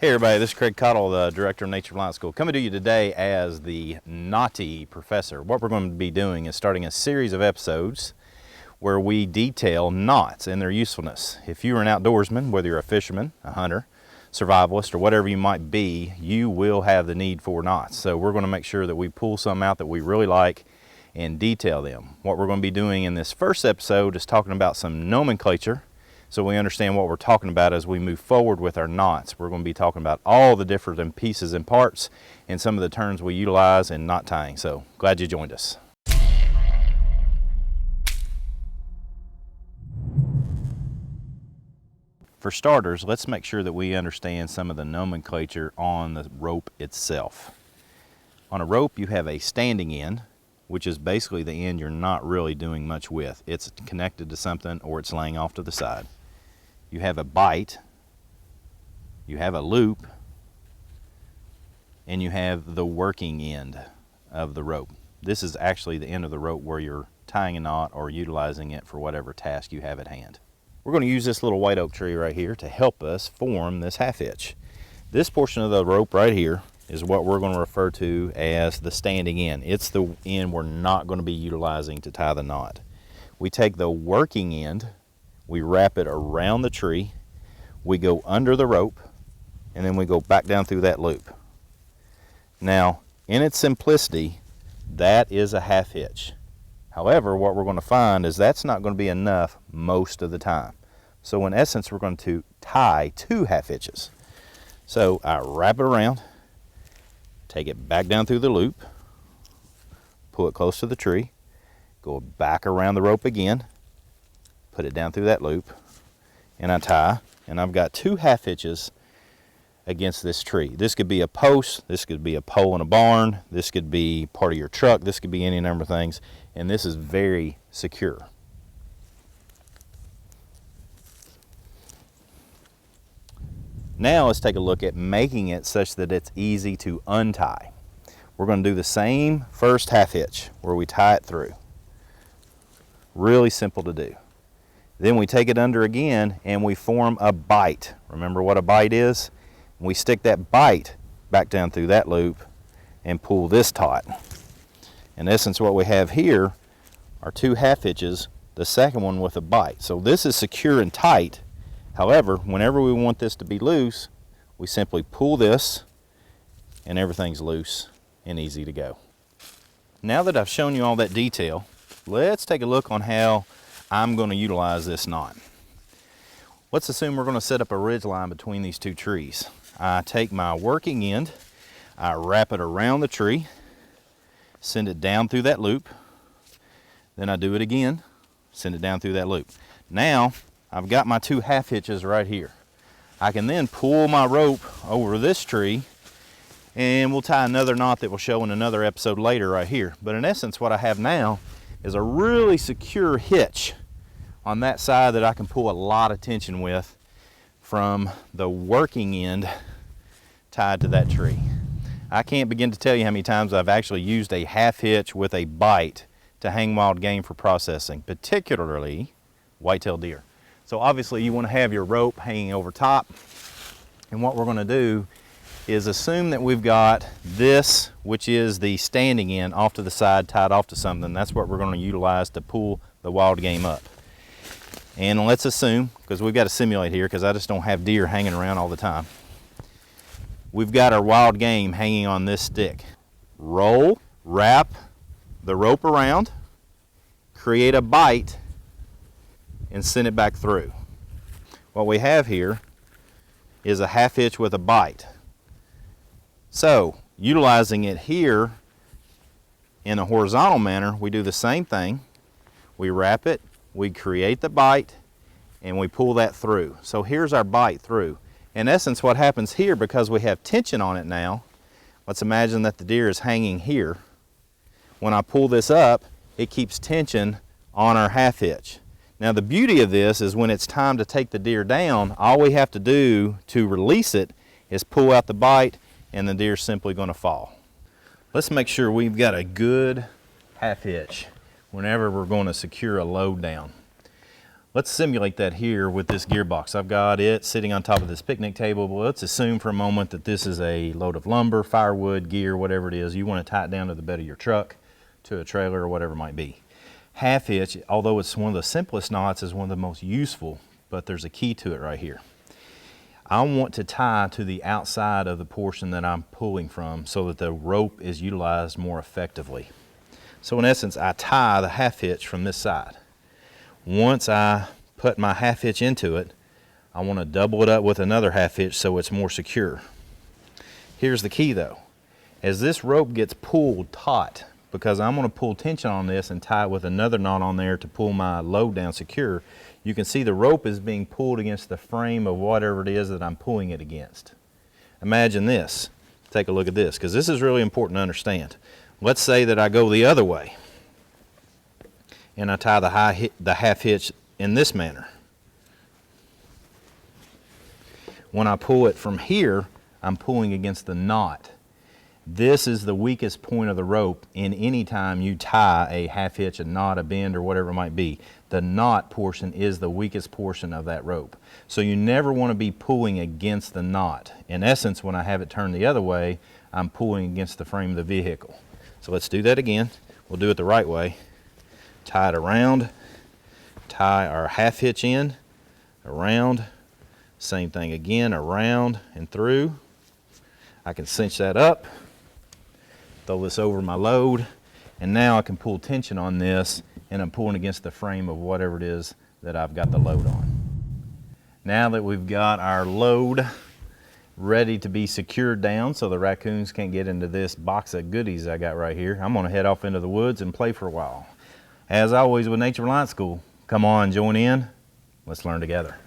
Hey everybody, this is Craig Cottle, the Director of Nature Reliance School, coming to you today as the naughty professor. What we're going to be doing is starting a series of episodes where we detail knots and their usefulness. If you're an outdoorsman, whether you're a fisherman, a hunter, survivalist, or whatever you might be, you will have the need for knots. So we're going to make sure that we pull some out that we really like and detail them. What we're going to be doing in this first episode is talking about some nomenclature, so we understand what we're talking about as we move forward with our knots. We're going to be talking about all the different pieces and parts and some of the terms we utilize in knot tying. So glad you joined us. For starters, let's make sure that we understand some of the nomenclature on the rope itself. On a rope, you have a standing end, which is basically the end you're not really doing much with. It's connected to something or it's laying off to the side. You have a bight, you have a loop, and you have the working end of the rope. This is actually the end of the rope where you're tying a knot or utilizing it for whatever task you have at hand. We're going to use this little white oak tree right here to help us form this half hitch. This portion of the rope right here is what we're going to refer to as the standing end. It's the end we're not going to be utilizing to tie the knot. We take the working end, we wrap it around the tree, we go under the rope, and then we go back down through that loop. Now, in its simplicity, that is a half hitch. However, what we're going to find is that's not going to be enough most of the time. So in essence, we're going to tie two half hitches. So I wrap it around, take it back down through the loop, pull it close to the tree, go back around the rope again, put it down through that loop, and I tie, and I've got two half hitches against this tree. This could be a post, this could be a pole in a barn, this could be part of your truck, this could be any number of things, and this is very secure. Now let's take a look at making it such that it's easy to untie. We're going to do the same first half hitch where we tie it through. Really simple to do. Then we take it under again and we form a bight. Remember what a bight is? We stick that bight back down through that loop and pull this taut. In essence, what we have here are two half hitches, the second one with a bight. So this is secure and tight. However, whenever we want this to be loose, we simply pull this and everything's loose and easy to go. Now that I've shown you all that detail, let's take a look on how I'm going to utilize this knot. Let's assume we're going to set up a ridge line between these two trees. I take my working end, I wrap it around the tree, send it down through that loop, then I do it again, send it down through that loop. Now I've got my two half hitches right here. I can then pull my rope over this tree and we'll tie another knot that we'll show in another episode later right here. But in essence, what I have now is a really secure hitch on that side that I can pull a lot of tension with from the working end tied to that tree. I can't begin to tell you how many times I've actually used a half hitch with a bight to hang wild game for processing, particularly whitetail deer. So obviously you want to have your rope hanging over top, and what we're going to do is assume that we've got this, which is the standing end, off to the side, tied off to something. That's what we're going to utilize to pull the wild game up. And let's assume, because we've got to simulate here because I just don't have deer hanging around all the time, we've got our wild game hanging on this stick. Roll, wrap the rope around, create a bight, and send it back through. What we have here is a half hitch with a bight. So, utilizing it here in a horizontal manner, we do the same thing. We wrap it, we create the bight, and we pull that through. So here's our bight through. In essence, what happens here, because we have tension on it now, let's imagine that the deer is hanging here. When I pull this up, it keeps tension on our half hitch. Now the beauty of this is when it's time to take the deer down, all we have to do to release it is pull out the bight and the deer's simply going to fall. Let's make sure we've got a good half hitch whenever we're going to secure a load down. Let's simulate that here with this gearbox. I've got it sitting on top of this picnic table. Well, let's assume for a moment that this is a load of lumber, firewood, gear, whatever it is. You want to tie it down to the bed of your truck, to a trailer, or whatever it might be. Half hitch, although it's one of the simplest knots, is one of the most useful, but there's a key to it right here. I want to tie to the outside of the portion that I'm pulling from so that the rope is utilized more effectively. So in essence, I tie the half hitch from this side. Once I put my half hitch into it, I want to double it up with another half hitch so it's more secure. Here's the key though. As this rope gets pulled taut, because I'm going to pull tension on this and tie it with another knot on there to pull my load down secure, you can see the rope is being pulled against the frame of whatever it is that I'm pulling it against. Imagine this. Take a look at this, because this is really important to understand. Let's say that I go the other way and I tie the half hitch in this manner. When I pull it from here, I'm pulling against the knot. This is the weakest point of the rope in any time you tie a half hitch, a knot, a bend, or whatever it might be. The knot portion is the weakest portion of that rope. So you never want to be pulling against the knot. In essence, when I have it turned the other way, I'm pulling against the frame of the vehicle. So let's do that again. We'll do it the right way. Tie it around, tie our half hitch in, around, same thing again, around and through. I can cinch that up, throw this over my load, and now I can pull tension on this, and I'm pulling against the frame of whatever it is that I've got the load on. Now that we've got our load ready to be secured down so the raccoons can't get into this box of goodies I got right here, I'm gonna head off into the woods and play for a while. As always with Nature Reliance School, come on, join in, let's learn together.